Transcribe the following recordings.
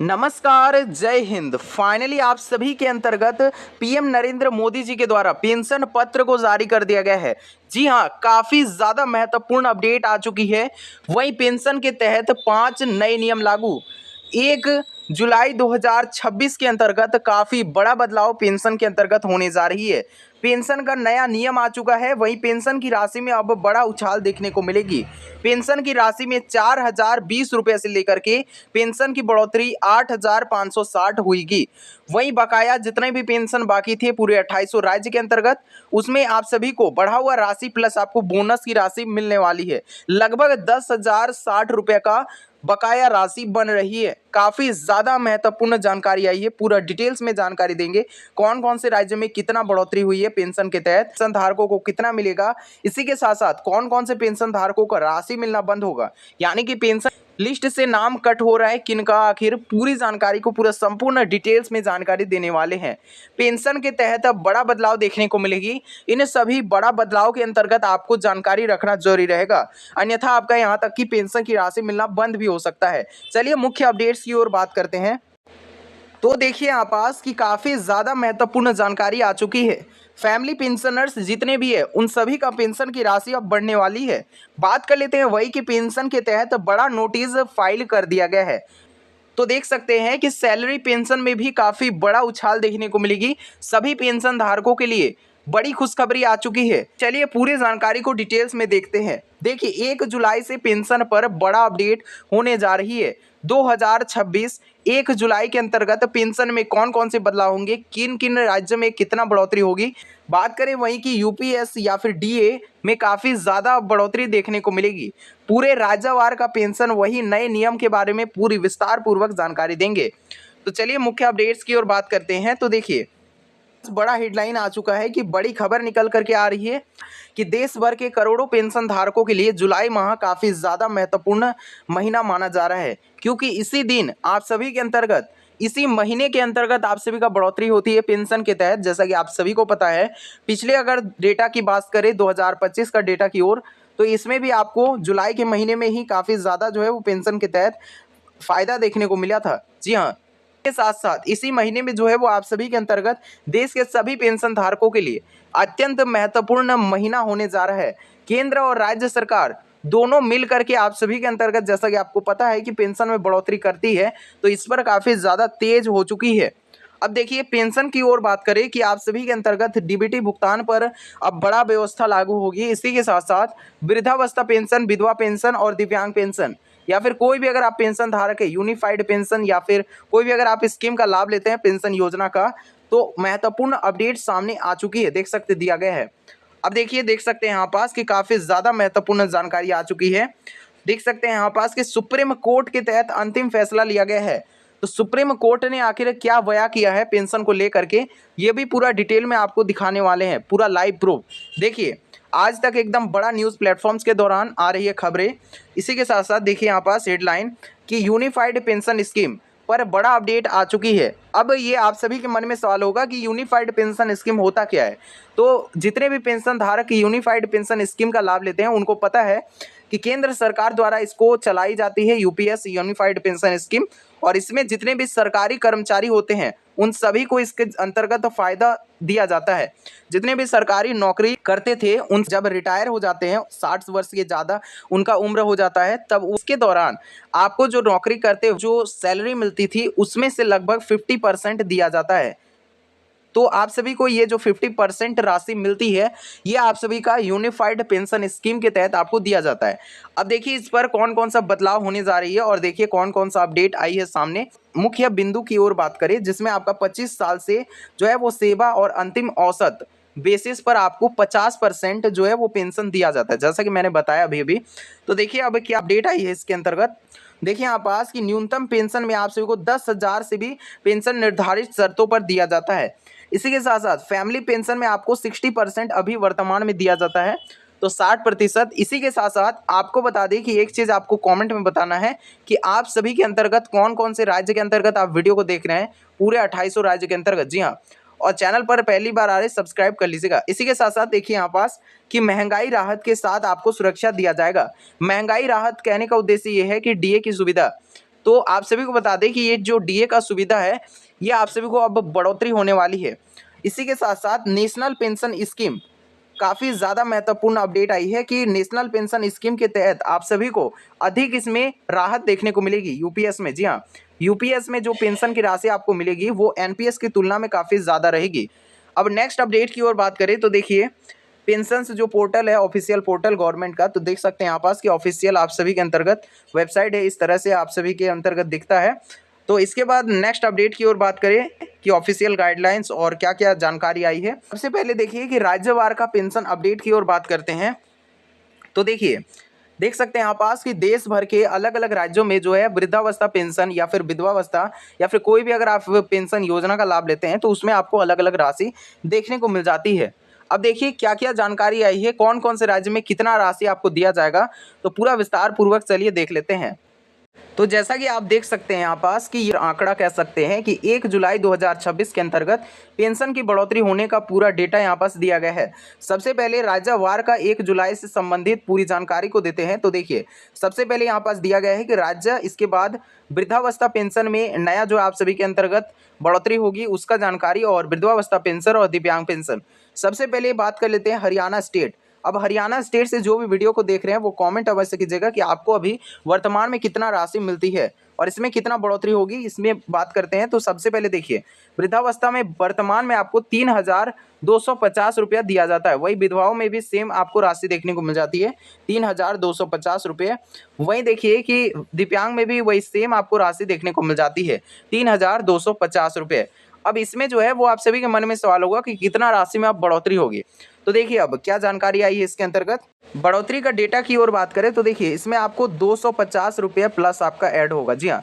नमस्कार, जय हिंद। फाइनली आप सभी के अंतर्गत पीएम नरेंद्र मोदी जी के द्वारा पेंशन पत्र को जारी कर दिया गया है। जी हां, काफ़ी ज़्यादा महत्वपूर्ण अपडेट आ चुकी है। वहीं पेंशन के तहत 5 नए नियम लागू। 1 जुलाई 2026 के अंतर्गत काफ़ी बड़ा बदलाव पेंशन के अंतर्गत होने जा रही है। पेंशन का नया नियम आ चुका है। वहीं पेंशन की राशि में अब बड़ा उछाल देखने को मिलेगी। पेंशन की राशि में 4020 रुपये से लेकर के पेंशन की बढ़ोतरी 8560 हुईगी। वहीं बकाया जितने भी पेंशन बाकी थे पूरे 2800 राज्य के अंतर्गत, उसमें आप सभी को बढ़ा हुआ राशि प्लस आपको बोनस की राशि मिलने वाली है। लगभग 10,060 रुपये का बकाया राशि बन रही है। काफ़ी ज़्यादा महत्वपूर्ण जानकारी आई है। पूरा डिटेल्स में जानकारी देंगे। कौन कौन से राज्य में कितना बढ़ोतरी हुई है पेंशन के तहत, पेंशन धारकों को कितना मिलेगा, इसी के साथ साथ कौन कौन से पेंशन धारकों को राशि मिलना बंद होगा, यानी कि पेंशन लिस्ट से नाम कट हो रहा है किनका, आखिर पूरी जानकारी को पूरा संपूर्ण डिटेल्स में जानकारी देने वाले हैं। पेंशन के तहत अब बड़ा बदलाव देखने को मिलेगी। इन सभी बड़ा बदलाव के अंतर्गत आपको जानकारी रखना जरूरी रहेगा, अन्यथा आपका यहां तक कि पेंशन की राशि मिलना बंद भी हो सकता है। चलिए मुख्य अपडेट्स की ओर बात करते हैं। तो देखिए यहाँ पास कि काफ़ी ज़्यादा महत्वपूर्ण जानकारी आ चुकी है। फैमिली पेंशनर्स जितने भी है उन सभी का पेंशन की राशि अब बढ़ने वाली है। बात कर लेते हैं वही कि पेंशन के तहत बड़ा नोटिस फाइल कर दिया गया है। तो देख सकते हैं कि सैलरी पेंशन में भी काफ़ी बड़ा उछाल देखने को मिलेगी। सभी पेंशन धारकों के लिए बड़ी खुशखबरी आ चुकी है। चलिए पूरी जानकारी को डिटेल्स में देखते हैं। देखिए 1 जुलाई से पेंशन पर बड़ा अपडेट होने जा रही है। 2026 1 जुलाई के अंतर्गत पेंशन में कौन कौन से बदलाव होंगे, किन किन राज्य में कितना बढ़ोतरी होगी। बात करें वहीं की यूपीएस या फिर डीए में काफ़ी ज़्यादा बढ़ोतरी देखने को मिलेगी। पूरे राज्यवार का पेंशन वही नए नियम के बारे में पूरी विस्तार पूर्वक जानकारी देंगे। तो चलिए मुख्य अपडेट्स की ओर बात करते हैं। तो देखिए बड़ा हेडलाइन आ चुका है कि बड़ी खबर निकल करके आ रही है कि देश भर के करोड़ों पेंशन धारकों के लिए जुलाई माह काफ़ी ज़्यादा महत्वपूर्ण महीना माना जा रहा है, क्योंकि इसी दिन आप सभी के अंतर्गत इसी महीने के अंतर्गत आप सभी का बढ़ोतरी होती है पेंशन के तहत। जैसा कि आप सभी को पता है, पिछले अगर डेटा की बात करें 2025 का डेटा की ओर, तो इसमें भी आपको जुलाई के महीने में ही काफ़ी ज़्यादा जो है वो पेंशन के तहत फ़ायदा देखने को मिला था। जी हाँ, के साथ साथ इसी महीने में जो है वो आप सभी के अंतर्गत देश के सभी पेंशन धारकों के लिए अत्यंत महत्वपूर्ण महीना होने जा रहा है। केंद्र और राज्य सरकार दोनों मिल करके आप सभी के अंतर्गत, जैसा कि आपको पता है कि पेंशन में बढ़ोतरी करती है, तो इस पर काफ़ी ज़्यादा तेज हो चुकी है। अब देखिए पेंशन की ओर बात करें कि आप सभी के अंतर्गत डीबीटी भुगतान पर अब बड़ा व्यवस्था लागू होगी। इसी के साथ साथ वृद्धावस्था पेंशन, विधवा पेंशन और दिव्यांग पेंशन, या फिर कोई भी अगर आप पेंशन धारक है, यूनिफाइड पेंशन, या फिर कोई भी अगर आप स्कीम का लाभ लेते हैं पेंशन योजना का, तो महत्वपूर्ण अपडेट सामने आ चुकी है। देख सकते दिया गया है। अब देखिए देख सकते हैं यहाँ पास कि काफ़ी ज़्यादा महत्वपूर्ण जानकारी आ चुकी है। देख सकते हैं यहाँ पास कि सुप्रीम कोर्ट के तहत अंतिम फैसला लिया गया है। तो सुप्रीम कोर्ट ने आखिर क्या बयां किया है पेंशन को लेकर के, ये भी पूरा डिटेल में आपको दिखाने वाले हैं, पूरा लाइव प्रूफ। देखिए आज तक एकदम बड़ा न्यूज़ प्लेटफॉर्म्स के दौरान आ रही है खबरें। इसी के साथ साथ देखिए यहाँ पास हेडलाइन कि यूनिफाइड पेंशन स्कीम पर बड़ा अपडेट आ चुकी है। अब ये आप सभी के मन में सवाल होगा कि यूनिफाइड पेंशन स्कीम होता क्या है। तो जितने भी पेंशन धारक यूनिफाइड पेंशन स्कीम का लाभ लेते हैं उनको पता है कि केंद्र सरकार द्वारा इसको चलाई जाती है, यूपीएस यूनिफाइड पेंशन स्कीम, और इसमें जितने भी सरकारी कर्मचारी होते हैं उन सभी को इसके अंतर्गत फ़ायदा दिया जाता है। जितने भी सरकारी नौकरी करते थे उन जब रिटायर हो जाते हैं, 60 वर्ष के ज़्यादा उनका उम्र हो जाता है, तब उसके दौरान आपको जो नौकरी करते जो सैलरी मिलती थी उसमें से लगभग 50% दिया जाता है। तो आप सभी को ये जो 50% राशि मिलती है ये आप सभी का यूनिफाइड पेंशन स्कीम के तहत आपको दिया जाता है। अब देखिए इस पर कौन कौन सा बदलाव होने जा रही है और देखिए कौन कौन सा अपडेट आई है सामने। मुख्य बिंदु की ओर बात करें जिसमें आपका 25 साल से जो है वो सेवा और अंतिम औसत बेसिस पर आपको 50% जो है वो पेंशन दिया जाता है, जैसा कि मैंने बताया अभी। तो देखिए अब क्या अपडेट आई है इसके अंतर्गत। देखिए यहाँ पास कि न्यूनतम पेंशन में आप सभी को 10,000 से भी पेंशन निर्धारित शर्तों पर दिया जाता है। इसी के साथ साथ फैमिली पेंशन में आपको 60% अभी वर्तमान में दिया जाता है, तो 60%। इसी के साथ साथ आपको बता दें कि एक चीज़ आपको कमेंट में बताना है कि आप सभी के अंतर्गत कौन कौन से राज्य के अंतर्गत आप वीडियो को देख रहे हैं, पूरे 2800 राज्य के अंतर्गत। जी हाँ, और चैनल पर पहली बार आ रहे सब्सक्राइब कर लीजिएगा। इसी के साथ साथ देखिए यहाँ पास कि महंगाई राहत के साथ आपको सुरक्षा दिया जाएगा। महंगाई राहत कहने का उद्देश्य ये है कि डीए की सुविधा तो आप सभी को बता दें कि ये जो डीए का सुविधा है ये आप सभी को अब बढ़ोतरी होने वाली है। इसी के साथ साथ नेशनल पेंशन स्कीम, काफ़ी ज़्यादा महत्वपूर्ण अपडेट आई है कि नेशनल पेंशन स्कीम के तहत आप सभी को अधिक इसमें राहत देखने को मिलेगी यूपीएस में। जी हाँ, यूपीएस में जो पेंशन की राशि आपको मिलेगी वो एनपीएस की तुलना में काफ़ी ज़्यादा रहेगी। अब नेक्स्ट अपडेट की ओर बात करें तो देखिए, पेंशन जो पोर्टल है, ऑफिशियल पोर्टल गवर्नमेंट का, तो देख सकते हैं यहाँ पास कि ऑफिशियल आप सभी के अंतर्गत वेबसाइट है, इस तरह से आप सभी के अंतर्गत दिखता है। तो इसके बाद नेक्स्ट अपडेट की ओर बात करें कि ऑफिशियल गाइडलाइंस और क्या क्या जानकारी आई है। सबसे पहले देखिए कि राज्यवार का पेंशन अपडेट की ओर बात करते हैं। तो देखिए, देख सकते हैं यहाँ पास कि देश भर के अलग अलग राज्यों में जो है वृद्धावस्था पेंशन या फिर विधवावस्था या फिर कोई भी अगर आप पेंशन योजना का लाभ लेते हैं तो उसमें आपको अलग अलग राशि देखने को मिल जाती है। अब देखिए क्या क्या जानकारी आई है, कौन कौन से राज्य में कितना राशि आपको दिया जाएगा, तो पूरा विस्तार पूर्वक चलिए देख लेते हैं। तो जैसा कि आप देख सकते हैं यहाँ पास कि ये आंकड़ा कह सकते हैं कि 1 जुलाई 2026 के अंतर्गत पेंशन की बढ़ोतरी होने का पूरा डेटा यहाँ पास दिया गया है। सबसे पहले राज्यवार का 1 जुलाई से संबंधित पूरी जानकारी को देते हैं। तो देखिए, सबसे पहले यहाँ पास दिया गया है कि राज्य, इसके बाद वृद्धावस्था पेंशन में नया जो आप सभी के अंतर्गत बढ़ोतरी होगी उसका जानकारी, और वृद्धावस्था पेंशन और दिव्यांग पेंशन। सबसे पहले बात कर लेते हैं हरियाणा स्टेट। अब हरियाणा स्टेट से जो भी वीडियो को देख रहे हैं वो कमेंट अवश्य कीजिएगा कि आपको अभी वर्तमान में कितना राशि मिलती है और इसमें कितना बढ़ोतरी होगी, इसमें बात करते हैं। तो सबसे पहले देखिए, वृद्धावस्था में वर्तमान में आपको 3,250 रुपया दिया जाता है। वही विधवाओं में भी सेम आपको राशि देखने को मिल जाती है 3,250 रुपये। वहीं देखिए कि दिव्यांग में भी वही सेम आपको राशि देखने को मिल जाती है 3,250 रुपये। अब इसमें जो है वो आप सभी के मन में सवाल होगा कि कितना राशि में अब बढ़ोतरी होगी। तो देखिए अब क्या जानकारी आई है इसके अंतर्गत। बढ़ोतरी का डेटा की ओर बात करें तो देखिए, इसमें आपको 250 रुपये प्लस आपका ऐड होगा। जी हाँ,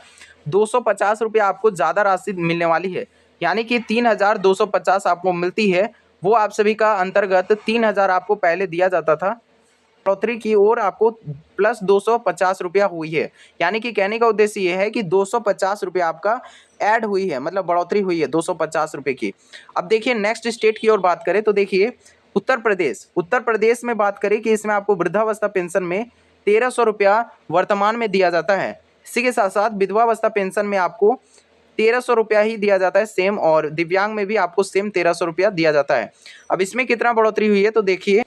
250 रुपये आपको ज़्यादा राशि मिलने वाली है, यानी कि 3,250 आपको मिलती है। वो आप सभी का अंतर्गत 3,000 आपको पहले दिया जाता था, बढ़ोतरी की ओर आपको प्लस 250 रुपया हुई है। यानी कि कहने का उद्देश्य ये है कि 250 रुपया आपका ऐड हुई है, मतलब बढ़ोतरी हुई है 250 रुपये की। अब देखिए नेक्स्ट स्टेट की ओर बात करें तो देखिए, उत्तर प्रदेश। उत्तर प्रदेश में बात करें कि इसमें आपको वृद्धावस्था पेंशन में 1,300 रुपया वर्तमान में दिया जाता है। इसी के साथ साथ विधवावस्था पेंशन में आपको 1,300 रुपया ही दिया जाता है सेम, और दिव्यांग में भी आपको सेम 1,300 रुपया दिया जाता है। अब इसमें कितना बढ़ोतरी हुई है तो देखिए,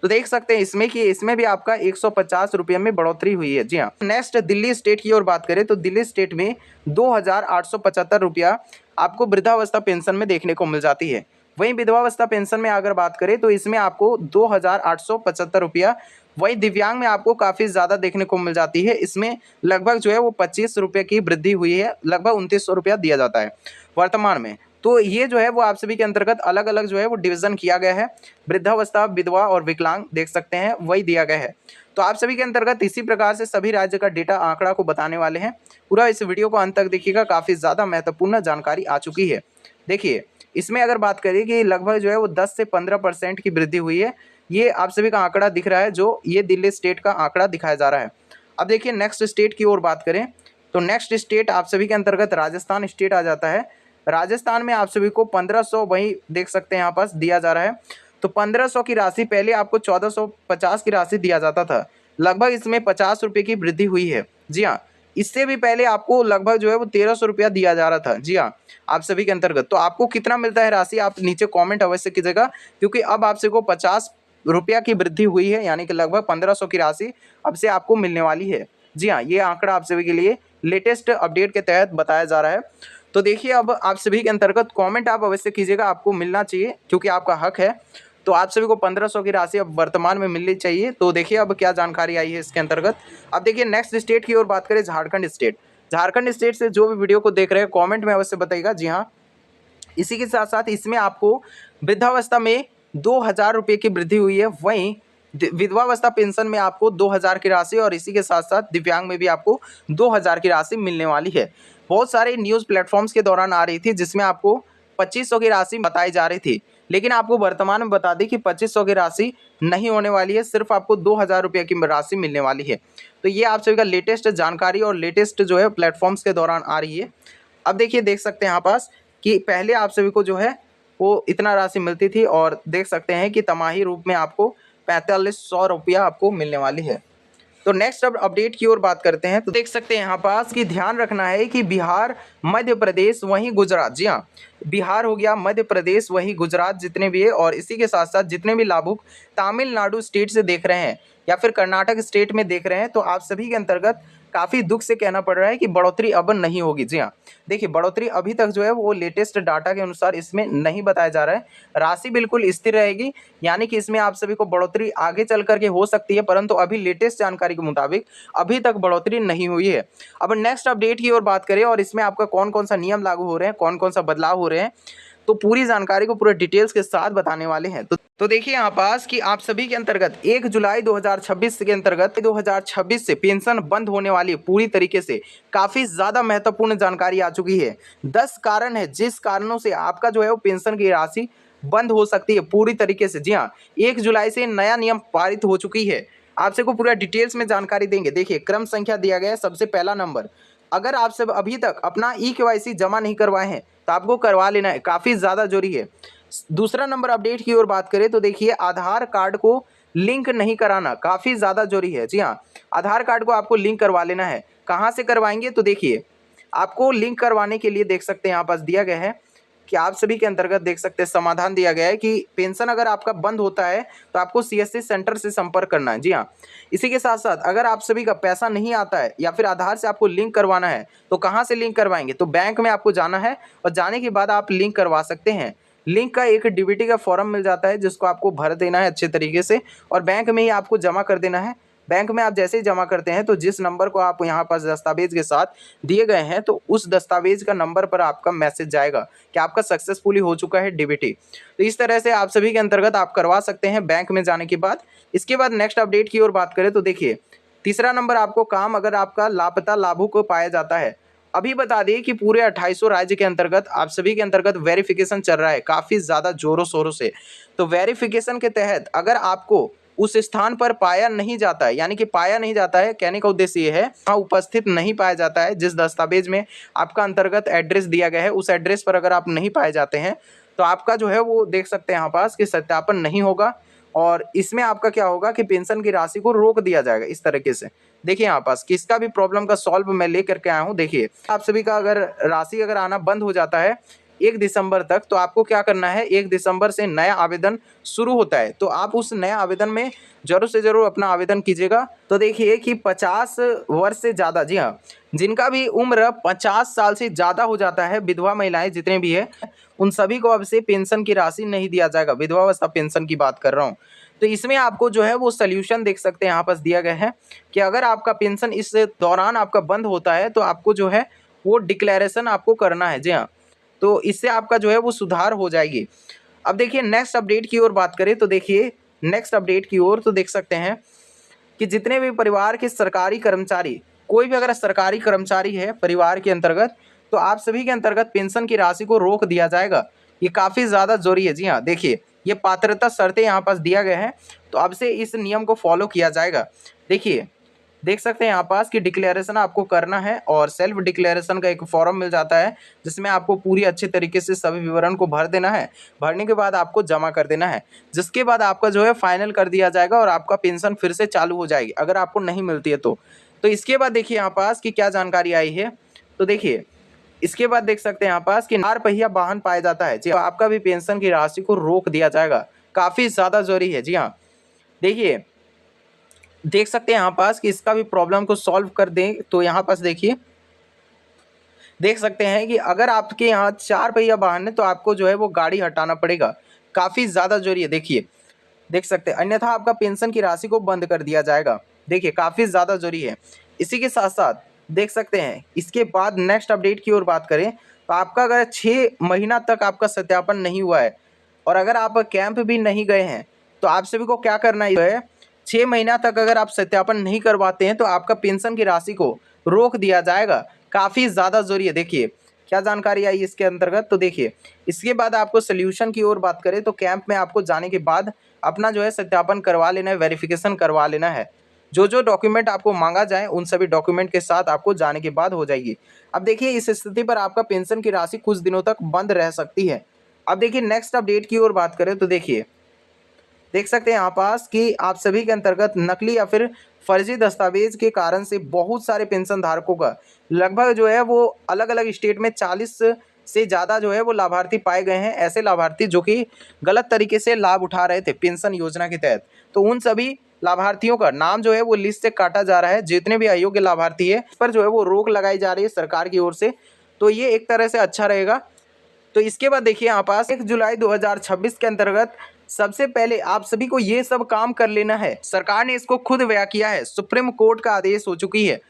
तो देख सकते हैं इसमें कि इसमें भी आपका 150 रुपये में बढ़ोतरी हुई है। जी हाँ, नेक्स्ट दिल्ली स्टेट की ओर बात करें तो दिल्ली स्टेट में 2,875 रुपया आपको वृद्धावस्था पेंशन में देखने को मिल जाती है। वहीं विधवावस्था पेंशन में अगर बात करें तो इसमें आपको 2,875 रुपया, वहीं दिव्यांग में आपको काफ़ी ज़्यादा देखने को मिल जाती है। इसमें लगभग जो है वो 25 रुपये की वृद्धि हुई है, लगभग 2,900 रुपया दिया जाता है वर्तमान में। तो ये जो है वो आप सभी के अंतर्गत अलग अलग जो है वो डिवीज़न किया गया है। वृद्धावस्था, विधवा और विकलांग देख सकते हैं वही दिया गया है। तो आप सभी के अंतर्गत इसी प्रकार से सभी राज्य का डेटा आंकड़ा को बताने वाले हैं। पूरा इस वीडियो को अंत तक देखिएगा, काफ़ी ज़्यादा महत्वपूर्ण जानकारी आ चुकी है। देखिए, इसमें अगर बात करें कि लगभग जो है वो 10 से 15% की वृद्धि हुई है। ये आप सभी का आंकड़ा दिख रहा है, जो ये दिल्ली स्टेट का आंकड़ा दिखाया जा रहा है। अब देखिए नेक्स्ट स्टेट की ओर बात करें तो नेक्स्ट स्टेट आप सभी के अंतर्गत राजस्थान स्टेट आ जाता है। राजस्थान में आप सभी को 1,500 वही देख सकते हैं यहाँ पास दिया जा रहा है। तो 1,500 की राशि पहले आपको 1,450 की राशि दिया जाता था, लगभग इसमें 50 रुपये की वृद्धि हुई है। जी हाँ, इससे भी पहले आपको लगभग जो है वो 1,300 रुपया दिया जा रहा था। जी हाँ, आप सभी के अंतर्गत। तो आपको कितना मिलता है राशि, आप नीचे कमेंट अवश्य कीजिएगा, क्योंकि अब आप सभी को 50 रुपया की वृद्धि हुई है, यानी कि लगभग 1,500 की राशि अब से आपको मिलने वाली है। जी हाँ, ये आंकड़ा आप सभी के लिए लेटेस्ट अपडेट के तहत बताया जा रहा है। तो देखिए अब आप सभी के अंतर्गत कमेंट आप अवश्य कीजिएगा, आपको मिलना चाहिए क्योंकि आपका हक है। तो आप सभी को 1,500 की राशि अब वर्तमान में मिलनी चाहिए। तो देखिए अब क्या जानकारी आई है इसके अंतर्गत। अब देखिए नेक्स्ट स्टेट की ओर बात करें, झारखंड स्टेट। झारखंड स्टेट से जो भी वीडियो को देख रहे हैं कमेंट में अवश्य बताइएगा। जी हाँ, इसी के साथ साथ इसमें आपको वृद्धावस्था में 2,000 रुपये की वृद्धि हुई है, वहीं विधवावस्था पेंशन में आपको 2,000 की राशि, और इसी के साथ साथ दिव्यांग में भी आपको 2,000 की राशि मिलने वाली है। बहुत सारे न्यूज़ प्लेटफॉर्म्स के दौरान आ रही थी जिसमें आपको 2,500 की राशि बताई जा रही थी, लेकिन आपको वर्तमान में बता दें कि 2,500 की राशि नहीं होने वाली है, सिर्फ आपको 2,000 रुपये की राशि मिलने वाली है। तो ये आप सभी का लेटेस्ट जानकारी और लेटेस्ट जो है प्लेटफॉर्म्स के दौरान आ रही है। अब देखिए देख सकते हैं यहाँ पास कि पहले आप सभी को जो है वो इतना राशि मिलती थी, और देख सकते हैं कि तिमाही रूप में आपको 4,500 रुपया आपको मिलने वाली है। तो नेक्स्ट अब अपडेट की ओर बात करते हैं। तो देख सकते हैं यहाँ पास कि ध्यान रखना है कि बिहार, मध्य प्रदेश, वहीं गुजरात, जी हाँ, बिहार हो गया, मध्य प्रदेश, वहीं गुजरात जितने भी है, और इसी के साथ साथ जितने भी लाभुक तमिलनाडु स्टेट से देख रहे हैं या फिर कर्नाटक स्टेट में देख रहे हैं, तो आप सभी के अंतर्गत काफ़ी दुख से कहना पड़ रहा है कि बढ़ोतरी अब नहीं होगी। जी हाँ, देखिए बढ़ोतरी अभी तक जो है वो लेटेस्ट डाटा के अनुसार इसमें नहीं बताया जा रहा है। राशि बिल्कुल स्थिर रहेगी, यानी कि इसमें आप सभी को बढ़ोतरी आगे चल करके हो सकती है, परंतु अभी लेटेस्ट जानकारी के मुताबिक अभी तक बढ़ोतरी नहीं हुई है। अब नेक्स्ट अपडेट की ओर बात करें और इसमें आपका कौन कौन सा नियम लागू हो रहे हैं, कौन कौन सा बदलाव हो रहे हैं, तो पूरी जानकारी को पूरे डिटेल्स के साथ बताने वाले हैं। तो देखिए यहाँ पास कि आप सभी के अंतर्गत 1 जुलाई 2026 के अंतर्गत 2026 से पेंशन बंद होने वाली है पूरी तरीके से। काफ़ी ज़्यादा महत्वपूर्ण जानकारी आ चुकी है। 10 कारण है जिस कारणों से आपका जो है वो पेंशन की राशि बंद हो सकती है पूरी तरीके से। जी हाँ, 1 जुलाई से नया नियम पारित हो चुकी है। आपसे को पूरा डिटेल्स में जानकारी देंगे। देखिए क्रम संख्या दिया गया है। सबसे पहला नंबर, अगर आप सब अभी तक अपना ई-केवाईसी जमा नहीं करवाए हैं तो आपको करवा लेना है, काफ़ी ज़्यादा जरूरी है। दूसरा नंबर अपडेट की ओर बात करें तो देखिए आधार कार्ड को लिंक नहीं कराना काफ़ी ज़्यादा जरूरी है। जी हाँ, आधार कार्ड को आपको लिंक करवा लेना है। कहाँ से करवाएंगे तो देखिए आपको लिंक करवाने के लिए देख सकते हैं यहाँ पास दिया गया है कि आप सभी के अंतर्गत देख सकते हैं समाधान दिया गया है कि पेंशन अगर आपका बंद होता है तो आपको सीएससी सेंटर से संपर्क करना है। जी हाँ, इसी के साथ साथ अगर आप सभी का पैसा नहीं आता है या फिर आधार से आपको लिंक करवाना है तो कहाँ से लिंक करवाएंगे, तो बैंक में आपको जाना है और जाने के बाद आप लिंक करवा सकते हैं। लिंक का एक डीबीटी का फॉर्म मिल जाता है जिसको आपको भर देना है अच्छे तरीके से और बैंक में ही आपको जमा कर देना है। बैंक में आप जैसे ही जमा करते हैं तो जिस नंबर को आप यहाँ पास दस्तावेज के साथ दिए गए हैं तो उस दस्तावेज का नंबर पर आपका मैसेज जाएगा कि आपका सक्सेसफुली हो चुका है डीबीटी। तो इस तरह से आप सभी के अंतर्गत आप करवा सकते हैं बैंक में जाने के बाद। इसके बाद नेक्स्ट अपडेट की ओर बात करें तो देखिए तीसरा नंबर आपको काम, अगर आपका लापता लाभुक को पाया जाता है। अभी बता दें कि पूरे 2800 राज्य के अंतर्गत आप सभी के अंतर्गत वेरिफिकेशन चल रहा है काफ़ी ज़्यादा जोरों शोरों से। तो वेरिफिकेशन के तहत अगर आपको उस स्थान पर पाया नहीं जाता है, यानी कि पाया नहीं जाता है, कहने का उद्देश्य ये है वहाँ उपस्थित नहीं पाया जाता है जिस दस्तावेज में आपका अंतर्गत एड्रेस दिया गया है, उस एड्रेस पर अगर आप नहीं पाए जाते हैं तो आपका जो है वो देख सकते हैं यहाँ पास कि सत्यापन नहीं होगा और इसमें आपका क्या होगा कि पेंशन की राशि को रोक दिया जाएगा इस तरीके से। देखिए यहाँ पास किसका भी प्रॉब्लम का सॉल्व मैं लेकर के आया हूँ। देखिए आप सभी का अगर राशि अगर आना बंद हो जाता है 1 दिसंबर तक तो आपको क्या करना है, 1 दिसंबर से नया आवेदन शुरू होता है तो आप उस नया आवेदन में जरूर से जरूर अपना आवेदन कीजिएगा। तो देखिए कि 50 वर्ष से ज़्यादा, जी हाँ, जिनका भी उम्र 50 साल से ज़्यादा हो जाता है, विधवा महिलाएं जितने भी है उन सभी को अब से पेंशन की राशि नहीं दिया जाएगा। विधवावस्था पेंशन की बात कर रहा हूँ। तो इसमें आपको जो है वो सोल्यूशन देख सकते हैं यहाँ पास दिया गया है कि अगर आपका पेंशन इस दौरान आपका बंद होता है तो आपको जो है वो डिक्लेरेशन आपको करना है। जी हाँ, तो इससे आपका जो है वो सुधार हो जाएगी। अब देखिए नेक्स्ट अपडेट की ओर बात करें तो देखिए नेक्स्ट अपडेट की ओर तो देख सकते हैं कि जितने भी परिवार के सरकारी कर्मचारी, कोई भी अगर सरकारी कर्मचारी है परिवार के अंतर्गत तो आप सभी के अंतर्गत पेंशन की राशि को रोक दिया जाएगा। ये काफ़ी ज़्यादा जरूरी है। जी हाँ, देखिए ये पात्रता शर्तें यहाँ पास दिया गया है तो अब से इस नियम को फॉलो किया जाएगा। देखिए देख सकते हैं यहाँ पास कि डिक्लेरेशन आपको करना है और सेल्फ डिक्लेरेशन का एक फॉर्म मिल जाता है जिसमें आपको पूरी अच्छे तरीके से सभी विवरण को भर देना है। भरने के बाद आपको जमा कर देना है, जिसके बाद आपका जो है फाइनल कर दिया जाएगा और आपका पेंशन फिर से चालू हो जाएगी अगर आपको नहीं मिलती है तो इसके बाद देखिए यहाँ पास कि क्या जानकारी आई है। तो देखिए इसके बाद देख सकते हैं यहाँ पास कि 4 पहिया वाहन पाया जाता है, जी आपका भी पेंशन की राशि को रोक दिया जाएगा। काफ़ी ज़्यादा जरूरी है। जी हाँ, देखिए देख सकते हैं यहाँ पास कि इसका भी प्रॉब्लम को सॉल्व कर दें तो यहाँ पास देखिए देख सकते हैं कि अगर आपके यहाँ 4 पहिया वाहन है तो आपको जो है वो गाड़ी हटाना पड़ेगा। काफ़ी ज़्यादा जरूरी है। देखिए देख सकते हैं, अन्यथा आपका पेंशन की राशि को बंद कर दिया जाएगा। देखिए काफ़ी ज़्यादा जरूरी है। इसी के साथ साथ देख सकते हैं इसके बाद नेक्स्ट अपडेट की ओर बात करें तो आपका अगर 6 महीना तक आपका सत्यापन नहीं हुआ है और अगर आप कैंप भी नहीं गए हैं तो आप सभी को क्या करना है, 6 महीना तक अगर आप सत्यापन नहीं करवाते हैं तो आपका पेंशन की राशि को रोक दिया जाएगा। काफ़ी ज़्यादा जरूरी है। देखिए क्या जानकारी आई इसके अंतर्गत तो देखिए इसके बाद आपको सोल्यूशन की ओर बात करें तो कैंप में आपको जाने के बाद अपना जो है सत्यापन करवा लेना है, वेरिफिकेशन करवा लेना है। जो जो डॉक्यूमेंट आपको मांगा जाए उन सभी डॉक्यूमेंट के साथ आपको जाने के बाद हो जाएगी। अब देखिए इस स्थिति पर आपका पेंशन की राशि कुछ दिनों तक बंद रह सकती है। अब देखिए नेक्स्ट अपडेट की ओर बात करें तो देखिए देख सकते हैं यहाँ पास कि आप सभी के अंतर्गत नकली या फिर फर्जी दस्तावेज के कारण से बहुत सारे पेंशन धारकों का लगभग जो है वो अलग अलग स्टेट में 40 से ज़्यादा जो है वो लाभार्थी पाए गए हैं, ऐसे लाभार्थी जो कि गलत तरीके से लाभ उठा रहे थे पेंशन योजना के तहत। तो उन सभी लाभार्थियों का नाम जो है वो लिस्ट से काटा जा रहा है। जितने भी अयोग्य लाभार्थी है इस पर जो है वो रोक लगाई जा रही है सरकार की ओर से। तो ये एक तरह से अच्छा रहेगा। तो इसके बाद देखिए यहाँ पास 1 जुलाई 2026 के अंतर्गत सबसे पहले आप सभी को ये सब काम कर लेना है। सरकार ने इसको खुद बयां किया है, सुप्रीम कोर्ट का आदेश हो चुकी है।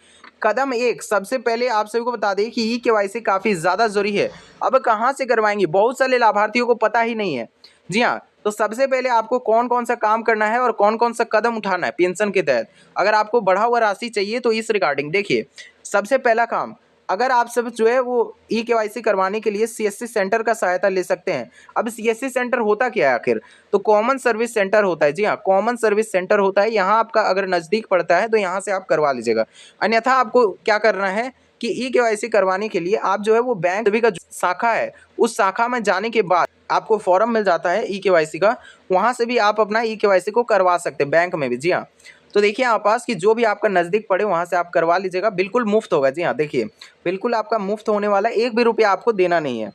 कदम 1, सबसे पहले आप सभी को बता दें कि ई-केवाईसी काफ़ी ज़्यादा जरूरी है। अब कहाँ से करवाएंगे, बहुत सारे लाभार्थियों को पता ही नहीं है। जी हाँ, तो सबसे पहले आपको कौन कौन सा काम करना है और कौन कौन सा कदम उठाना है पेंशन के तहत। अगर आपको बढ़ा हुआ राशि चाहिए तो इस रिगार्डिंग देखिए, सबसे पहला काम, अगर आप सब जो है वो ई-केवाईसी करवाने के लिए सीएससी सेंटर का सहायता ले सकते हैं। अब सीएससी सेंटर होता क्या है आखिर, तो कॉमन सर्विस सेंटर होता है। जी हाँ, कॉमन सर्विस सेंटर होता है। यहाँ आपका अगर नज़दीक पड़ता है तो यहाँ से आप करवा लीजिएगा। अन्यथा आपको क्या करना है कि ई-केवाईसी करवाने के लिए आप जो है वो बैंक सभी का जो शाखा है उस शाखा में जाने के बाद आपको फॉर्म मिल जाता है ई-केवाईसी का, वहाँ से भी आप अपना ई-केवाईसी को करवा सकते हैं बैंक में भी। जी हाँ, तो देखिए आप पास कि जो भी आपका नज़दीक पड़े वहाँ से आप करवा लीजिएगा, बिल्कुल मुफ्त होगा। जी हाँ, देखिए बिल्कुल आपका मुफ्त होने वाला है, 1 भी रुपया आपको देना नहीं है।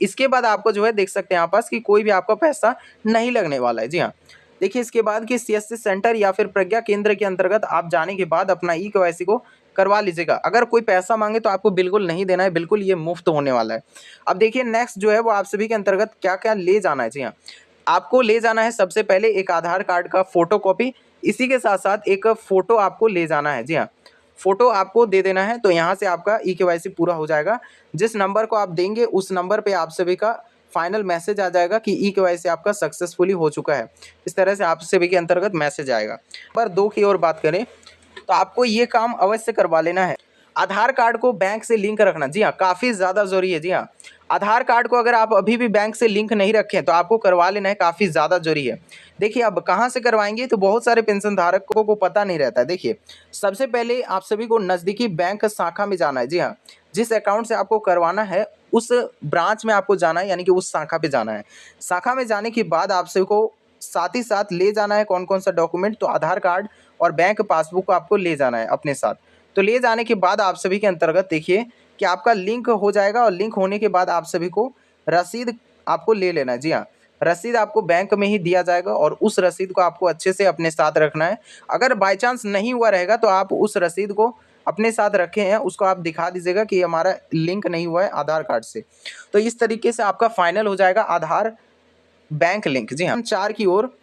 इसके बाद आपको जो है देख सकते हैं आप पास कि कोई भी आपका पैसा नहीं लगने वाला है। जी हाँ, देखिए इसके बाद कि सीएससी सेंटर या फिर प्रज्ञा केंद्र के अंतर्गत आप जाने के बाद अपना ई-केवाईसी को करवा लीजिएगा। अगर कोई पैसा मांगे तो आपको बिल्कुल नहीं देना है, बिल्कुल ये मुफ्त होने वाला है। अब देखिए नेक्स्ट जो है वो आप सभी के अंतर्गत क्या क्या ले जाना है। जी हाँ, आपको ले जाना है सबसे पहले एक आधार कार्ड का फोटोकॉपी, इसी के साथ साथ एक फ़ोटो आपको ले जाना है। जी हाँ, फ़ोटो आपको दे देना है, तो यहाँ से आपका ई-केवाईसी पूरा हो जाएगा। जिस नंबर को आप देंगे उस नंबर पे आप सभी का फाइनल मैसेज आ जाएगा कि ई-केवाईसी आपका सक्सेसफुली हो चुका है। इस तरह से आप सभी के अंतर्गत मैसेज आएगा। नंबर 2 की ओर बात करें तो आपको ये काम अवश्य करवा लेना है, आधार कार्ड को बैंक से लिंक रखना। जी हाँ, काफ़ी ज़्यादा ज़रूरी है। जी हाँ, आधार कार्ड को अगर आप अभी भी बैंक से लिंक नहीं रखें तो आपको करवा लेना है, काफ़ी ज़्यादा ज़रूरी है। देखिए अब कहाँ से करवाएंगे, तो बहुत सारे पेंशन धारकों को पता नहीं रहता है। देखिए सबसे पहले आप सभी को नज़दीकी बैंक शाखा में जाना है। जी हाँ, जिस अकाउंट से आपको करवाना है उस ब्रांच में आपको जाना है, यानी कि उस शाखा पे जाना है। शाखा में जाने के बाद आप सभी को साथ ही साथ ले जाना है कौन कौन सा डॉक्यूमेंट, तो आधार कार्ड और बैंक पासबुक को आपको ले जाना है अपने साथ। तो ले जाने के बाद आप सभी के अंतर्गत देखिए कि आपका लिंक हो जाएगा, और लिंक होने के बाद आप सभी को रसीद आपको ले लेना है। जी हाँ, रसीद आपको बैंक में ही दिया जाएगा और उस रसीद को आपको अच्छे से अपने साथ रखना है। अगर बाय चांस नहीं हुआ रहेगा तो आप उस रसीद को अपने साथ रखे हैं उसको आप दिखा दीजिएगा कि हमारा लिंक नहीं हुआ है आधार कार्ड से। तो इस तरीके से आपका फाइनल हो जाएगा आधार बैंक लिंक। जी हाँ, 4 की ओर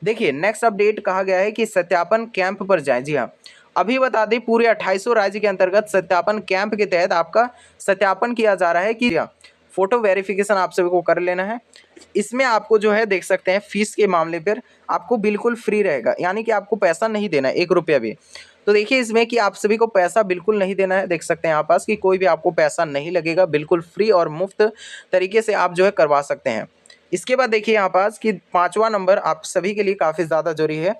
देखिए नेक्स्ट अपडेट कहा गया है कि सत्यापन कैंप पर जाएं। जी हाँ, अभी बता दें पूरे 2800 राज्य के अंतर्गत सत्यापन कैंप के तहत आपका सत्यापन किया जा रहा है कि फोटो वेरिफिकेशन आप सभी को कर लेना है। इसमें आपको जो है देख सकते हैं फीस के मामले पर आपको बिल्कुल फ्री रहेगा, यानी कि आपको पैसा नहीं देना है 1 रुपया भी। तो देखिए इसमें कि आप सभी को पैसा बिल्कुल नहीं देना है, देख सकते हैं आप पास कि कोई भी आपको पैसा नहीं लगेगा, बिल्कुल फ्री और मुफ्त तरीके से आप जो है करवा सकते हैं। इसके बाद देखिए यहाँ पास कि 5वां नंबर आप सभी के लिए काफ़ी ज़्यादा जरूरी है।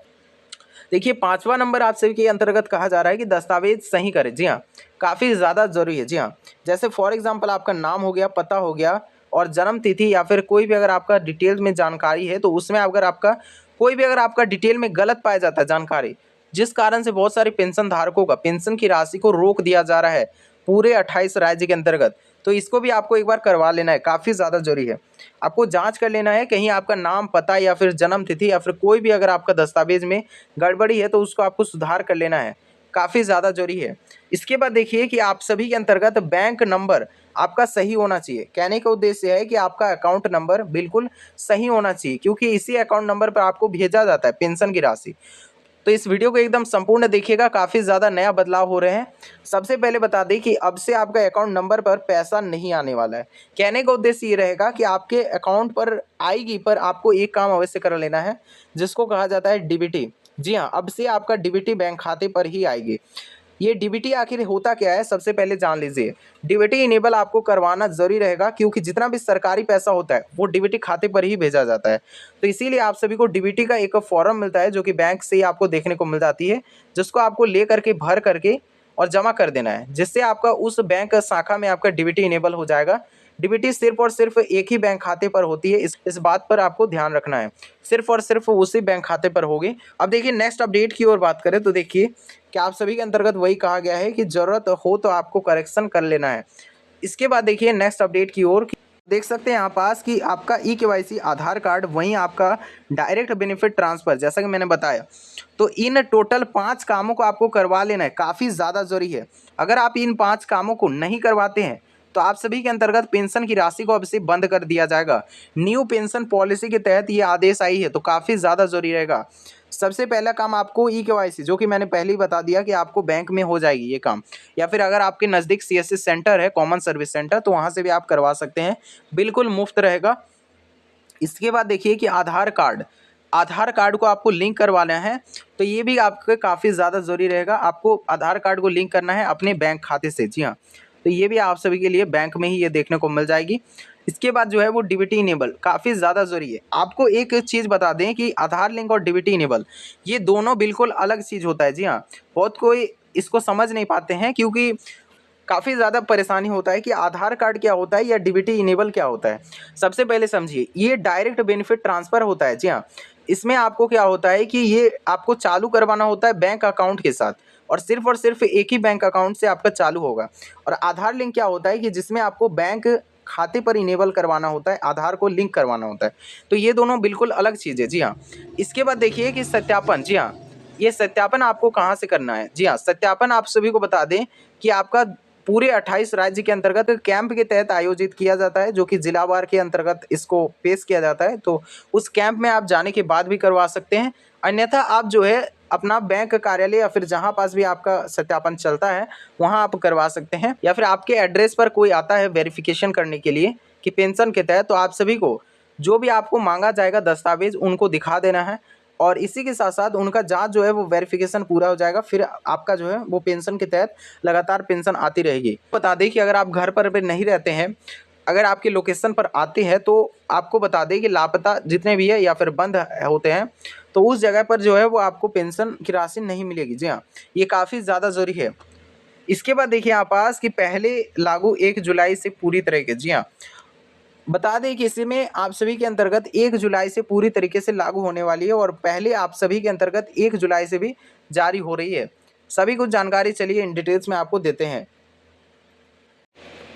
देखिए 5वां नंबर आप सभी के अंतर्गत कहा जा रहा है कि दस्तावेज सही करें। जी हाँ, काफ़ी ज़्यादा जरूरी है। जी हाँ, जैसे फॉर एग्जांपल आपका नाम हो गया, पता हो गया और जन्म तिथि, या फिर कोई भी अगर आपका डिटेल में जानकारी है तो उसमें अगर आपका कोई भी अगर आपका डिटेल में गलत पाया जाता है जानकारी, जिस कारण से बहुत सारे पेंशन धारकों का पेंशन की राशि को रोक दिया जा रहा है पूरे 28 राज्य के अंतर्गत, तो इसको भी आपको एक बार करवा लेना है, काफ़ी ज़्यादा जरूरी है। आपको जांच कर लेना है कहीं आपका नाम, पता या फिर जन्म तिथि या फिर कोई भी अगर आपका दस्तावेज में गड़बड़ी है तो उसको आपको सुधार कर लेना है, काफ़ी ज़्यादा जरूरी है। इसके बाद देखिए कि आप सभी के अंतर्गत बैंक नंबर आपका सही होना चाहिए। कहने का उद्देश्य है कि आपका अकाउंट नंबर बिल्कुल सही होना चाहिए, क्योंकि इसी अकाउंट नंबर पर आपको भेजा जाता है पेंशन की राशि। तो इस वीडियो को एकदम संपूर्ण देखिएगा, काफ़ी ज़्यादा नया बदलाव हो रहे हैं। सबसे पहले बता दें कि अब से आपका अकाउंट नंबर पर पैसा नहीं आने वाला है। कहने का उद्देश्य ये रहेगा कि आपके अकाउंट पर आएगी, पर आपको एक काम अवश्य कर लेना है जिसको कहा जाता है डीबीटी। जी हाँ, अब से आपका डीबीटी बैंक खाते पर ही आएगी। ये डीबीटी आखिर होता क्या है, सबसे पहले जान लीजिए। डीबीटी इनेबल आपको करवाना जरूरी रहेगा, क्योंकि जितना भी सरकारी पैसा होता है वो डीबीटी खाते पर ही भेजा जाता है। तो इसीलिए आप सभी को डीबीटी का एक फॉर्म मिलता है जो कि बैंक से ही आपको देखने को मिल जाती है, जिसको आपको ले करके भर करके और जमा कर देना है, जिससे आपका उस बैंक शाखा में आपका डीबीटी इनेबल हो जाएगा। डीबीटी सिर्फ और सिर्फ एक ही बैंक खाते पर होती है, इस बात पर आपको ध्यान रखना है, सिर्फ और सिर्फ उसी बैंक खाते पर होगी। अब देखिए नेक्स्ट अपडेट की ओर बात करें तो देखिए कि आप सभी के अंतर्गत वही कहा गया है कि ज़रूरत हो तो आपको करेक्शन कर लेना है। इसके बाद देखिए नेक्स्ट अपडेट की ओर देख सकते हैं यहाँ पास कि आपका ई-केवाईसी, आधार कार्ड, वहीं आपका डायरेक्ट बेनिफिट ट्रांसफ़र, जैसा कि मैंने बताया, तो इन टोटल 5 कामों को आपको करवा लेना है, काफ़ी ज़्यादा ज़रूरी है। अगर आप इन 5 कामों को नहीं करवाते हैं तो आप सभी के अंतर्गत पेंशन की राशि को अब से बंद कर दिया जाएगा। न्यू पेंशन पॉलिसी के तहत ये आदेश आई है, तो काफ़ी ज़्यादा ज़रूरी रहेगा। सबसे पहला काम आपको ई-केवाईसी, जो कि मैंने पहले ही बता दिया कि आपको बैंक में हो जाएगी ये काम, या फिर अगर आपके नज़दीक सीएससी सेंटर है, कॉमन सर्विस सेंटर, तो वहाँ से भी आप करवा सकते हैं, बिल्कुल मुफ्त रहेगा। इसके बाद देखिए कि आधार कार्ड को आपको लिंक करवाना है, तो ये भी आपके काफ़ी ज़्यादा ज़रूरी रहेगा। आपको आधार कार्ड को लिंक करना है अपने बैंक खाते से, जी हाँ, तो ये भी आप सभी के लिए बैंक में ही ये देखने को मिल जाएगी। इसके बाद जो है वो डीबीटी इनेबल काफ़ी ज़्यादा ज़रूरी है। आपको एक चीज़ बता दें कि आधार लिंक और डीबीटी इनेबल ये दोनों बिल्कुल अलग चीज़ होता है, जी हाँ। बहुत कोई इसको समझ नहीं पाते हैं, क्योंकि काफ़ी ज़्यादा परेशानी होता है कि आधार कार्ड क्या होता है या डीबीटी इनेबल क्या होता है। सबसे पहले समझिए, ये डायरेक्ट बेनिफिट ट्रांसफ़र होता है, जी हाँ। इसमें आपको क्या होता है कि ये आपको चालू करवाना होता है बैंक अकाउंट के साथ, और सिर्फ एक ही बैंक अकाउंट से आपका चालू होगा। और आधार लिंक क्या होता है कि जिसमें आपको बैंक खाते पर इनेबल करवाना होता है, आधार को लिंक करवाना होता है। तो ये दोनों बिल्कुल अलग चीज़ है, जी हाँ। इसके बाद देखिए कि सत्यापन, जी हाँ, ये सत्यापन आपको कहाँ से करना है? जी हाँ, सत्यापन आप सभी को बता दें कि आपका पूरे 28 राज्य के अंतर्गत कैंप के तहत आयोजित किया जाता है, जो कि जिलावार के अंतर्गत इसको पेश किया जाता है। तो उस कैंप में आप जाने के बाद भी करवा सकते हैं, अन्यथा आप जो है अपना बैंक कार्यालय या फिर जहाँ पास भी आपका सत्यापन चलता है वहाँ आप करवा सकते हैं, या फिर आपके एड्रेस पर कोई आता है वेरिफिकेशन करने के लिए कि पेंशन के तहत, तो आप सभी को जो भी आपको मांगा जाएगा दस्तावेज उनको दिखा देना है, और इसी के साथ साथ उनका जांच जो है वो वेरिफिकेशन पूरा हो जाएगा, फिर आपका जो है वो पेंशन के तहत लगातार पेंशन आती रहेगी। बता दें कि अगर आप घर पर भी नहीं रहते हैं, अगर आपके लोकेशन पर आते हैं, तो आपको बता दें कि लापता जितने भी है या फिर बंद होते हैं, तो उस जगह पर जो है वो आपको पेंशन की राशि नहीं मिलेगी, जी हाँ, ये काफ़ी ज़्यादा ज़रूरी है। इसके बाद देखिए आप पास कि पहले लागू 1 जुलाई से पूरी तरह के, जी हाँ, बता दें कि इसमें आप सभी के अंतर्गत 1 जुलाई से पूरी तरीके से लागू होने वाली है, और पहले आप सभी के अंतर्गत 1 जुलाई से भी जारी हो रही है। सभी कुछ जानकारी चलिए इन डिटेल्स में आपको देते हैं।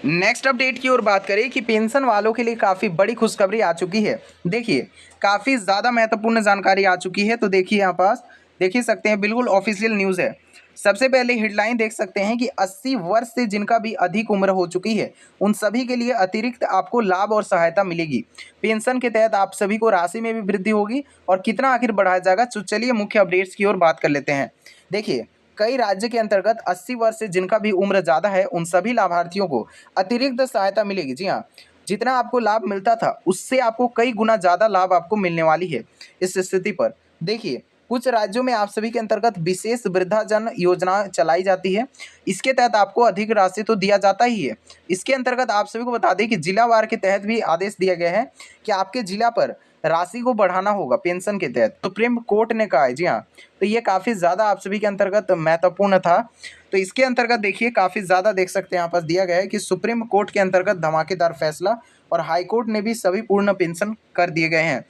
नेक्स्ट अपडेट की ओर बात करें कि पेंशन वालों के लिए काफ़ी बड़ी खुशखबरी आ चुकी है। देखिए काफ़ी ज़्यादा महत्वपूर्ण जानकारी आ चुकी है, तो देखिए यहाँ पास देख ही सकते हैं, बिल्कुल ऑफिशियल न्यूज़ है। सबसे पहले हेडलाइन देख सकते हैं कि 80 वर्ष से जिनका भी अधिक उम्र हो चुकी है उन सभी के लिए अतिरिक्त आपको लाभ और सहायता मिलेगी। पेंशन के तहत आप सभी को राशि में भी वृद्धि होगी, और कितना आखिर बढ़ाया जाएगा, तो चलिए मुख्य अपडेट्स की ओर बात कर लेते हैं। देखिए कई राज्य के अंतर्गत 80 वर्ष से जिनका भी उम्र ज़्यादा है उन सभी लाभार्थियों को अतिरिक्त सहायता मिलेगी, जी हाँ। जितना आपको लाभ मिलता था उससे आपको कई गुना ज़्यादा लाभ आपको मिलने वाली है इस स्थिति पर। देखिए कुछ राज्यों में आप सभी के अंतर्गत विशेष वृद्धाजन योजना चलाई जाती है, इसके तहत आपको अधिक राशि तो दिया जाता ही है। इसके अंतर्गत आप सभी को बता दें कि जिलावार के तहत भी आदेश दिया गया है कि आपके जिला पर राशि को बढ़ाना होगा पेंशन के तहत, सुप्रीम कोर्ट ने कहा है, जी हाँ। तो ये काफ़ी ज़्यादा आप सभी के अंतर्गत महत्वपूर्ण था। तो इसके अंतर्गत देखिए काफ़ी ज़्यादा देख सकते हैं यहाँ पास दिया गया है कि सुप्रीम कोर्ट के अंतर्गत धमाकेदार फैसला, और हाई कोर्ट ने भी सभी पूर्ण पेंशन कर दिए गए हैं।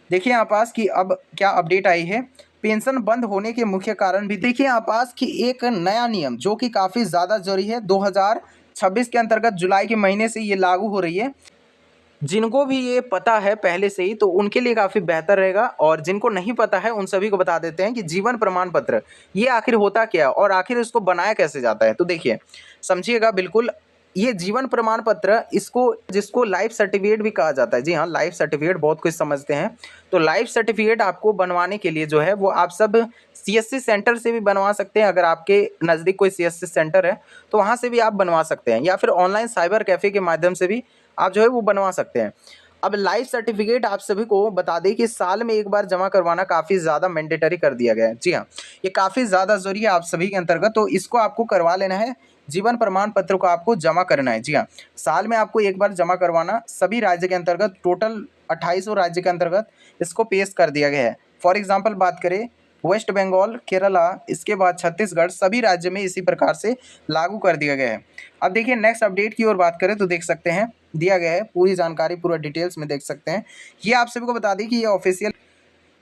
देखिए यहाँ पास कि अब क्या अपडेट आई है, पेंशन बंद होने के मुख्य कारण भी देखिए यहाँ पास कि एक नया नियम जो कि काफ़ी ज़्यादा जरूरी है, 2026 के अंतर्गत जुलाई के महीने से ये लागू हो रही है। जिनको भी ये पता है पहले से ही तो उनके लिए काफ़ी बेहतर रहेगा, और जिनको नहीं पता है उन सभी को बता देते हैं कि जीवन प्रमाण पत्र ये आखिर होता क्या है और आखिर इसको बनाया कैसे जाता है। तो देखिए समझिएगा बिल्कुल, ये जीवन प्रमाण पत्र इसको जिसको लाइफ सर्टिफिकेट भी कहा जाता है, जी हाँ, लाइफ सर्टिफिकेट बहुत कुछ समझते हैं। तो लाइफ सर्टिफिकेट आपको बनवाने के लिए जो है वो आप सब सीएससी सेंटर से भी बनवा सकते हैं। अगर आपके नज़दीक कोई सीएससी सेंटर है तो वहाँ से भी आप बनवा सकते हैं, या फिर ऑनलाइन साइबर कैफ़े के माध्यम से भी आप जो है वो बनवा सकते हैं। अब लाइफ सर्टिफिकेट आप सभी को बता दें कि साल में एक बार जमा करवाना काफ़ी ज़्यादा मैंडेटरी कर दिया गया है, जी हाँ, ये काफ़ी ज़्यादा ज़रूरी है आप सभी के अंतर्गत, तो इसको आपको करवा लेना है। जीवन प्रमाण पत्र को आपको जमा करना है, जी हाँ, साल में आपको एक बार जमा करवाना। सभी राज्य के अंतर्गत टोटल 28 राज्य के अंतर्गत इसको पेश कर दिया गया है। फॉर एग्जाम्पल बात करें वेस्ट बंगाल, केरला, इसके बाद छत्तीसगढ़, सभी राज्य में इसी प्रकार से लागू कर दिया गया है। अब देखिए नेक्स्ट अपडेट की ओर बात करें तो देख सकते हैं दिया गया है। पूरी जानकारी पूरा डिटेल्स में देख सकते हैं। ये आप सभी को बता दें कि ये ऑफिशियल।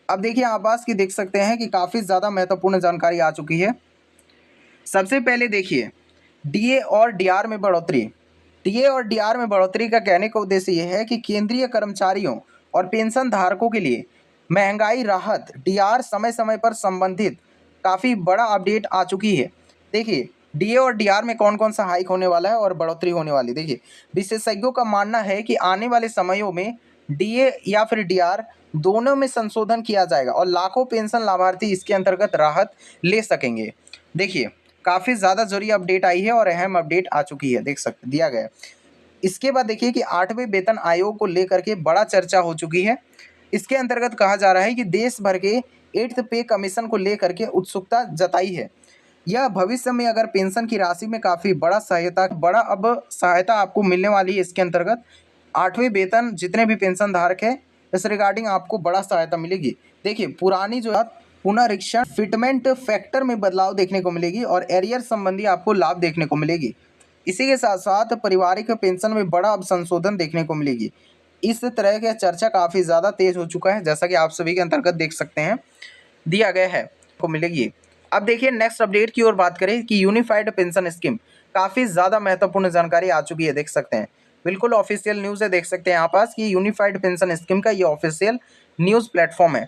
अब देखिए आवास की देख सकते हैं कि काफ़ी ज़्यादा महत्वपूर्ण जानकारी आ चुकी है। सबसे पहले देखिए डीए और डीआर में बढ़ोतरी। डीए और डीआर में बढ़ोतरी का कहने का उद्देश्य यह है कि केंद्रीय कर्मचारियों और पेंशन धारकों के लिए महंगाई राहत डीआर समय समय पर संबंधित काफ़ी बड़ा अपडेट आ चुकी है। देखिए डीए और डीआर में कौन कौन सा हाइक होने वाला है और बढ़ोतरी होने वाली। देखिए विशेषज्ञों का मानना है कि आने वाले समयों में डीए या फिर डीआर दोनों में संशोधन किया जाएगा और लाखों पेंशन लाभार्थी इसके अंतर्गत राहत ले सकेंगे। देखिए काफ़ी ज़्यादा जरूरी अपडेट आई है और अहम अपडेट आ चुकी है, देख सकते दिया गया है। इसके बाद देखिए कि 8वें वेतन आयोग को लेकर के बड़ा चर्चा हो चुकी है। इसके अंतर्गत कहा जा रहा है कि देश भर के 8th पे कमीशन को लेकर के उत्सुकता जताई है। यह भविष्य में अगर पेंशन की राशि में काफ़ी बड़ा सहायता आपको मिलने वाली है। इसके अंतर्गत 8वें वेतन जितने भी पेंशन धारक है इस रिगार्डिंग आपको बड़ा सहायता मिलेगी। देखिए पुरानी जो पुनरीक्षण फिटमेंट फैक्टर में बदलाव देखने को मिलेगी और एरियर संबंधी आपको लाभ देखने को मिलेगी। इसी के साथ साथ पारिवारिक पेंशन में बड़ा अब संशोधन देखने को मिलेगी। इस तरह की चर्चा काफ़ी ज़्यादा तेज हो चुका है, जैसा कि आप सभी के अंतर्गत देख सकते हैं दिया गया है को मिलेगी। अब देखिए नेक्स्ट अपडेट की ओर बात करें कि यूनिफाइड पेंशन स्कीम काफ़ी ज़्यादा महत्वपूर्ण जानकारी आ चुकी है, देख सकते हैं। बिल्कुल ऑफिशियल न्यूज़ है, देख सकते हैं यहाँ पास कि यूनिफाइड पेंशन स्कीम का ये ऑफिशियल न्यूज़ प्लेटफॉर्म है।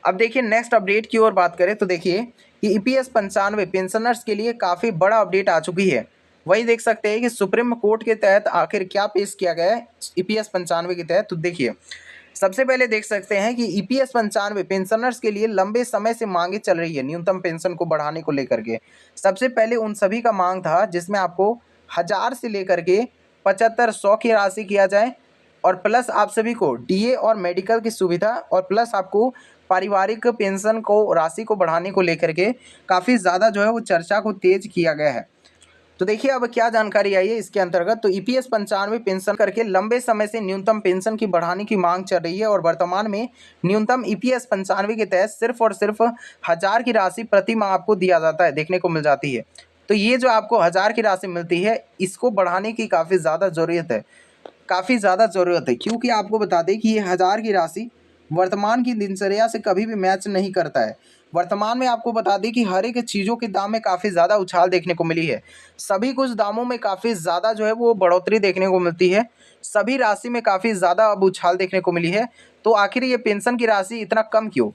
अब देखिए नेक्स्ट अपडेट की ओर बात करें तो देखिए कि ईपीएस 95 पेंशनर्स के लिए काफ़ी बड़ा अपडेट आ चुकी है। वही देख सकते हैं कि सुप्रीम कोर्ट के तहत आखिर क्या पेश किया गया है ईपीएस 95 के तहत। तो देखिए सबसे पहले देख सकते हैं कि ईपीएस 95 पेंशनर्स के लिए लंबे समय से मांगे चल रही है न्यूनतम पेंशन को बढ़ाने को लेकर के। सबसे पहले उन सभी का मांग था जिसमें आपको 1000 से लेकर के 7500 की राशि किया जाए और प्लस आप सभी को डीए और मेडिकल की सुविधा और प्लस आपको पारिवारिक पेंशन को राशि को बढ़ाने को लेकर के काफ़ी ज़्यादा जो है वो चर्चा को तेज किया गया है। तो देखिए अब क्या जानकारी आई है इसके अंतर्गत। तो ईपीएस 95 पेंशन करके लंबे समय से न्यूनतम पेंशन की बढ़ाने की मांग चल रही है और वर्तमान में न्यूनतम ईपीएस 95 के तहत सिर्फ और सिर्फ 1000 की राशि प्रति माह आपको दिया जाता है, देखने को मिल जाती है। तो ये जो आपको 1000 की राशि मिलती है इसको बढ़ाने की काफ़ी ज़्यादा ज़रूरत है क्योंकि आपको बता दें कि ये 1000 की राशि वर्तमान की दिनचर्या से कभी भी मैच नहीं करता है। वर्तमान में आपको बता दें कि हर एक चीज़ों के दाम में काफ़ी ज़्यादा उछाल देखने को मिली है। सभी कुछ दामों में काफ़ी ज़्यादा जो है वो बढ़ोतरी देखने को मिलती है। सभी राशि में काफ़ी ज़्यादा अब उछाल देखने को मिली है। तो आखिर ये पेंशन की राशि इतना कम क्यों?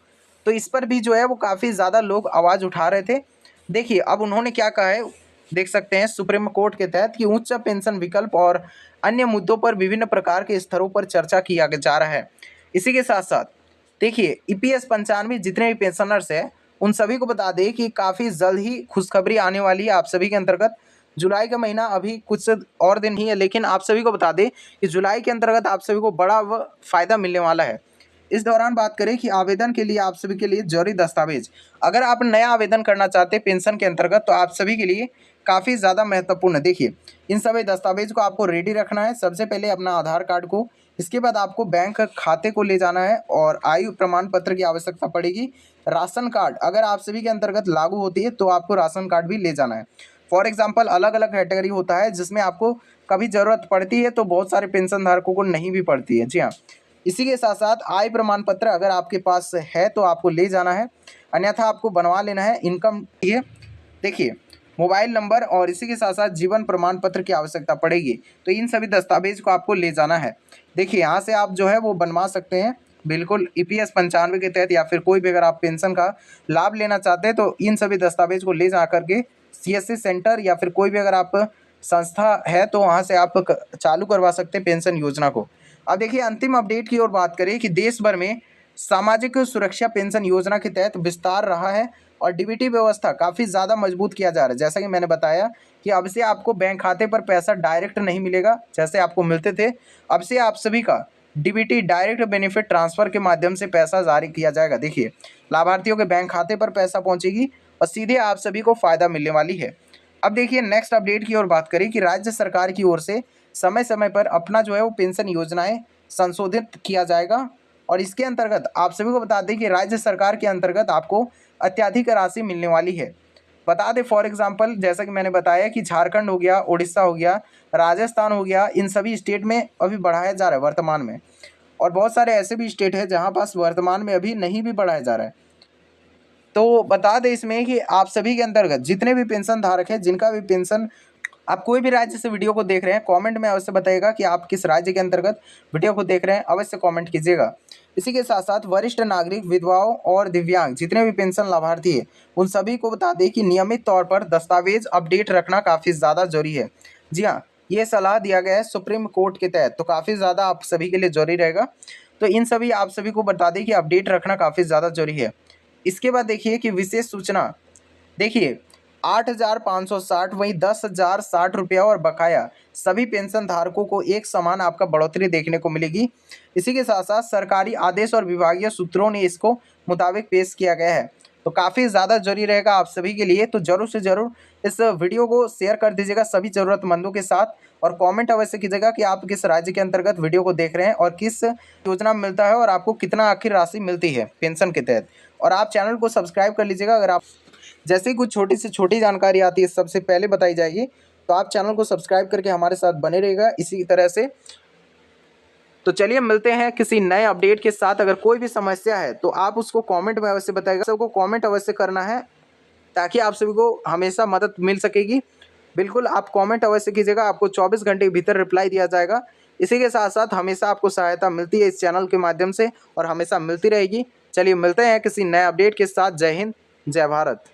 तो इस पर भी जो है वो काफ़ी ज़्यादा लोग आवाज़ उठा रहे थे। देखिए अब उन्होंने क्या कहा है, देख सकते हैं सुप्रीम कोर्ट के तहत कि उच्च पेंशन विकल्प और अन्य मुद्दों पर विभिन्न प्रकार के स्तरों पर चर्चा किया जा रहा है। इसी के साथ साथ देखिए ईपीएस 95 जितने भी पेंशनर्स हैं उन सभी को बता दें कि काफ़ी जल्द ही खुशखबरी आने वाली है आप सभी के अंतर्गत। जुलाई का महीना अभी कुछ और दिन ही है, लेकिन आप सभी को बता दें कि जुलाई के अंतर्गत आप सभी को बड़ा फ़ायदा मिलने वाला है। इस दौरान बात करें कि आवेदन के लिए आप सभी के लिए जरूरी दस्तावेज, अगर आप नया आवेदन करना चाहते हैं पेंशन के अंतर्गत तो आप सभी के लिए काफ़ी ज़्यादा महत्वपूर्ण है। देखिए इन सभी दस्तावेज को आपको रेडी रखना है। सबसे पहले अपना आधार कार्ड को, इसके बाद आपको बैंक खाते को ले जाना है और आयु प्रमाण पत्र की आवश्यकता पड़ेगी। राशन कार्ड अगर आप सभी के अंतर्गत लागू होती है तो आपको राशन कार्ड भी ले जाना है। फॉर एग्जाम्पल अलग अलग कैटेगरी होता है जिसमें आपको कभी ज़रूरत पड़ती है तो बहुत सारे पेंशन धारकों को नहीं भी पड़ती है। जी हाँ, इसी के साथ साथ आय प्रमाण पत्र अगर आपके पास है तो आपको ले जाना है, अन्यथा आपको बनवा लेना है। इनकम ये देखिए मोबाइल नंबर और इसी के साथ साथ जीवन प्रमाण पत्र की आवश्यकता पड़ेगी। तो इन सभी दस्तावेज को आपको ले जाना है। देखिए यहाँ से आप जो है वो बनवा सकते हैं बिल्कुल ईपीएस 95 के तहत, या फिर कोई भी अगर आप पेंशन का लाभ लेना चाहते हैं तो इन सभी दस्तावेज को ले जा करके सीएससी सेंटर या फिर कोई भी अगर आप संस्था है तो वहाँ से आप चालू करवा सकते हैं पेंशन योजना को। अब देखिए अंतिम अपडेट की ओर बात करें कि देश भर में सामाजिक सुरक्षा पेंशन योजना के तहत विस्तार रहा है और डीबीटी व्यवस्था काफ़ी ज़्यादा मजबूत किया जा रहा है। जैसा कि मैंने बताया कि अब से आपको बैंक खाते पर पैसा डायरेक्ट नहीं मिलेगा जैसे आपको मिलते थे। अब से आप सभी का डीबीटी डायरेक्ट बेनिफिट ट्रांसफ़र के माध्यम से पैसा जारी किया जाएगा। देखिए लाभार्थियों के बैंक खाते पर पैसा पहुँचेगी और सीधे आप सभी को फ़ायदा मिलने वाली है। अब देखिए नेक्स्ट अपडेट की ओर बात करें कि राज्य सरकार की ओर से समय समय पर अपना जो है वो पेंशन योजनाएं संशोधित किया जाएगा और इसके अंतर्गत आप सभी को बता दें कि राज्य सरकार के अंतर्गत आपको अत्यधिक राशि मिलने वाली है। बता दें फॉर एग्जांपल जैसा कि मैंने बताया कि झारखंड हो गया, उड़ीसा हो गया, राजस्थान हो गया, इन सभी स्टेट में अभी बढ़ाया जा रहा है वर्तमान में। और बहुत सारे ऐसे भी स्टेट है जहाँ पास वर्तमान में अभी नहीं भी बढ़ाया जा रहा है। तो बता दें इसमें कि आप सभी के अंतर्गत जितने भी पेंशन धारक हैं, जिनका भी पेंशन, आप कोई भी राज्य से वीडियो को देख रहे हैं, कमेंट में अवश्य बताइएगा कि आप किस राज्य के अंतर्गत वीडियो को देख रहे हैं, अवश्य कमेंट कीजिएगा। इसी के साथ साथ वरिष्ठ नागरिक, विधवाओं और दिव्यांग जितने भी पेंशन लाभार्थी हैं, उन सभी को बता दें कि नियमित तौर पर दस्तावेज अपडेट रखना काफ़ी ज़्यादा जरूरी है। जी हाँ, ये सलाह दिया गया है सुप्रीम कोर्ट के तहत, तो काफ़ी ज़्यादा आप सभी के लिए जरूरी रहेगा। तो इन सभी आप सभी को बता दें कि अपडेट रखना काफ़ी ज़्यादा जरूरी है। इसके बाद देखिए कि विशेष सूचना, देखिए 8,560 वहीं 10,060 रुपया और बकाया सभी पेंशन धारकों को एक समान आपका बढ़ोतरी देखने को मिलेगी। इसी के साथ साथ सरकारी आदेश और विभागीय सूत्रों ने इसको मुताबिक पेश किया गया है, तो काफ़ी ज़्यादा जरूरी रहेगा आप सभी के लिए। तो ज़रूर से ज़रूर इस वीडियो को शेयर कर दीजिएगा सभी ज़रूरतमंदों के साथ, और कमेंट अवश्य कीजिएगा कि आप किस राज्य के अंतर्गत वीडियो को देख रहे हैं और किस योजना में मिलता है और आपको कितना आखिर राशि मिलती है पेंशन के तहत। और आप चैनल को सब्सक्राइब कर लीजिएगा, अगर आप जैसे ही कुछ छोटी से छोटी जानकारी आती है सबसे पहले बताई जाएगी, तो आप चैनल को सब्सक्राइब करके हमारे साथ बने रहिएगा इसी तरह से। तो चलिए मिलते हैं किसी नए अपडेट के साथ। अगर कोई भी समस्या है तो आप उसको कमेंट में अवश्य बताइएगा, सबको कमेंट अवश्य करना है ताकि आप सभी को हमेशा मदद मिल सकेगी। बिल्कुल आप कमेंट अवश्य कीजिएगा, आपको 24 घंटे के भीतर रिप्लाई दिया जाएगा। इसी के साथ साथ हमेशा आपको सहायता मिलती है इस चैनल के माध्यम से और हमेशा मिलती रहेगी। चलिए मिलते हैं किसी नए अपडेट के साथ। जय हिंद, जय भारत।